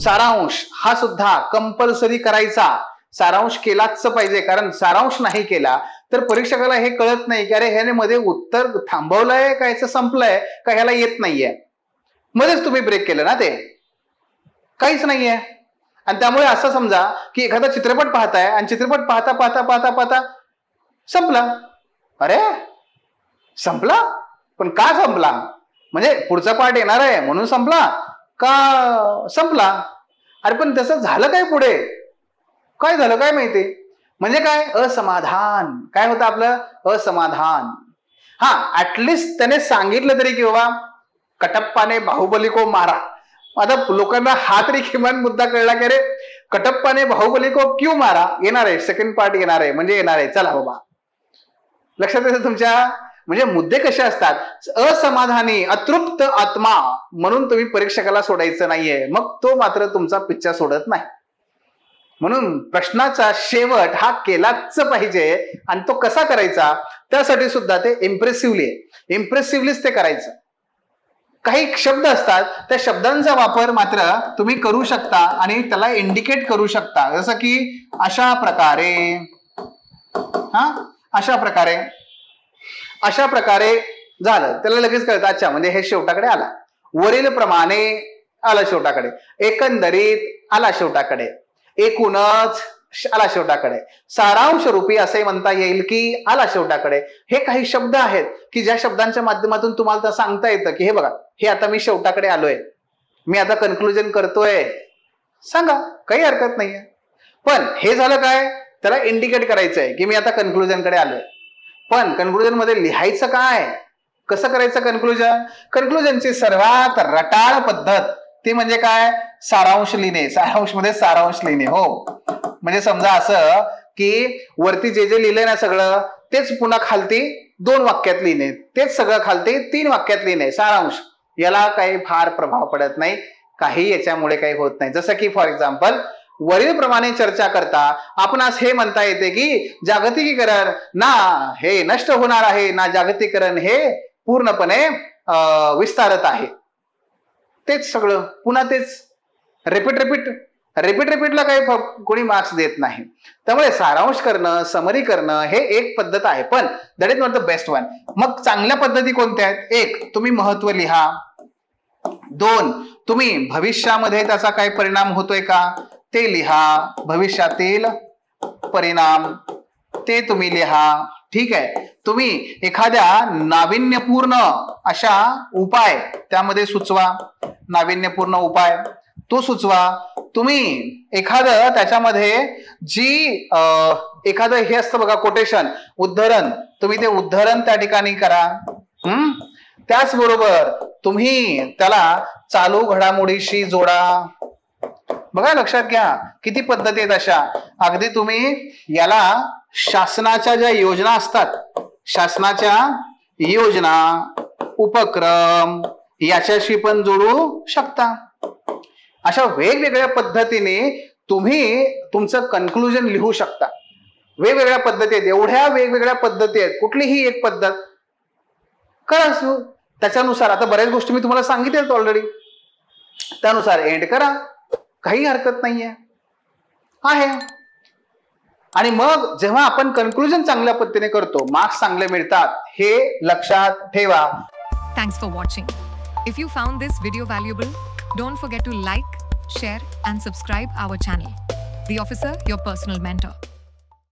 सारांश हा सुद्धा कंपल्सरी करायचा, सारांश केलाच पाहिजे. कारण सारांश नाही केला तर परीक्षकाला हे कळत नाही की अरे ह्याने मध्ये उत्तर थांबवलंय का ह्याचं संपलंय का ह्याला येत नाहीये. मध्येच तुम्ही ब्रेक केलं ना, ते काहीच नाहीये. आणि त्यामुळे असं समजा की एखादा चित्रपट पाहताय आणि चित्रपट पाहता पाहता पाहता पाहता संपला. अरे संपला, पण का संपला? म्हणजे पुढचा पार्ट येणार आहे म्हणून संपला का संपला? अरे पण तसं झालं काय, पुढे काय झालं काय माहिती. म्हणजे काय, असमाधान. काय होतं आपलं, असमाधान. हा, ऍटलिस्ट त्याने सांगितलं तरी की बाबा कटप्पाने बाहुबली को मारा. आता लोकांना हा तरी किमान मुद्दा कळला की अरे कटप्पाने बाहुबली को क्यों मारा, येणार आहे सेकंड पार्ट, येणार आहे म्हणजे येणार आहे, चला बाबा. लक्षात येतं तुमच्या. म्हणजे मुद्दे कसे असतात, असमाधानी अतृप्त आत्मा म्हणून तुम्ही परीक्षकाला सोडायचं नाहीये, मग तो मात्र तुमचा पिच्छा सोडत नाही. म्हणून प्रश्नाचा शेवट हा केलाच पाहिजे. आणि तो कसा करायचा, त्यासाठी सुद्धा ते इम्प्रेसिव्हलीच ते करायचं. काही शब्द असतात, त्या शब्दांचा वापर मात्र तुम्ही करू शकता आणि त्याला इंडिकेट करू शकता. जसं की अशा प्रकारे, अशा प्रकारे झालं, त्याला लगेच कळतं अच्छा म्हणजे हे शेवटाकडे आला. वरील प्रमाणे आला शेवटाकडे, एकंदरीत आला शेवटाकडे, एकूणच आला शेवटाकडे, सारांश रूपी असे म्हणता येईल की आला शेवटाकडे. हे काही शब्द आहेत की ज्या शब्दांच्या माध्यमातून तुम्हाला सांगता येतं की हे बघा, हे आता मी शेवटाकडे आलोय, मी आता कन्क्लुजन करतोय, सांगा, काही हरकत नाहीये. पण हे झालं काय, त्याला इंडिकेट करायचंय की मी आता कन्क्लुजनकडे आलोय. पण कन्क्लुजन मध्ये लिहायचं काय, कसं करायचं कन्क्लुजन? कन्क्लुजनची सर्वात रटाळ पद्धत ती म्हणजे काय, सारांश लिहिणे. सारांश मध्ये सारांश लिहिणे. हो, म्हणजे समजा असं की वरती जे जे लिहिलंय ना सगळं, तेच पुन्हा खालती 2 वाक्यात लिहिणे, तेच सगळं खालती 3 वाक्यात लिहिणे, सारांश. याला काही फार प्रभाव पडत नाही, काही याच्यामुळे काही होत नाही. जसं की फॉर एक्झाम्पल, वरील प्रमाणे चर्चा करता आपणास हे म्हणता येते की जागतिकीकरण ना हे नष्ट होणार आहे, ना जागतिकीकरण हे पूर्णपणे विस्तारत आहे. तेच सगळं पुन्हा तेच रिपीटला काही कोणी मार्क्स देत नाही. त्यामुळे सारांश करणं, समरी करणं हे एक पद्धत आहे, पण that is not the best one. मग चांगल्या पद्धती कोणत्या आहेत? 1, तुम्ही महत्व लिहा. 2, तुम्ही भविष्यामध्ये त्याचा काय परिणाम होतोय का ते लिहा. भविष्यातील परिणाम ते तुम्ही लिहा. ठीक आहे. तुम्ही एखाद्या नाविन्यपूर्ण अशा उपाय त्यामध्ये सुचवा, नाविन्यपूर्ण उपाय तो सुचवा. तुम्ही एखादं त्याच्यामध्ये जी एखादं हे असतं बघा, कोटेशन, उद्धरण, तुम्ही ते उद्धरण त्या ठिकाणी करा. त्याचबरोबर तुम्ही त्याला चालू घडामोडीशी जोडा. बघा, लक्षात घ्या किती पद्धती आहेत अशा. अगदी तुम्ही याला शासनाच्या ज्या योजना असतात, शासनाच्या योजना, उपक्रम याच्याशी पण जोडू शकता. अशा वेगवेगळ्या पद्धतीने तुम्ही तुमचं कन्क्लुजन लिहू शकता. वेगवेगळ्या पद्धती आहेत, एवढ्या वेगवेगळ्या पद्धती आहेत, कुठलीही एक पद्धत करा. त्याच्यानुसार आता बऱ्याच गोष्टी मी तुम्हाला सांगितल्यात ऑलरेडी, त्यानुसार एंड करा, काही हरकत नाहीये आहे. आणि मग जेव्हा आपण कन्क्लुजन चांगल्या पद्धतीने करतो, मार्क्स चांगले मिळतात, हे लक्षात ठेवा. Thanks for watching. If you found this video valuable, don't forget to like, share and subscribe our channel. The Officer, your personal mentor.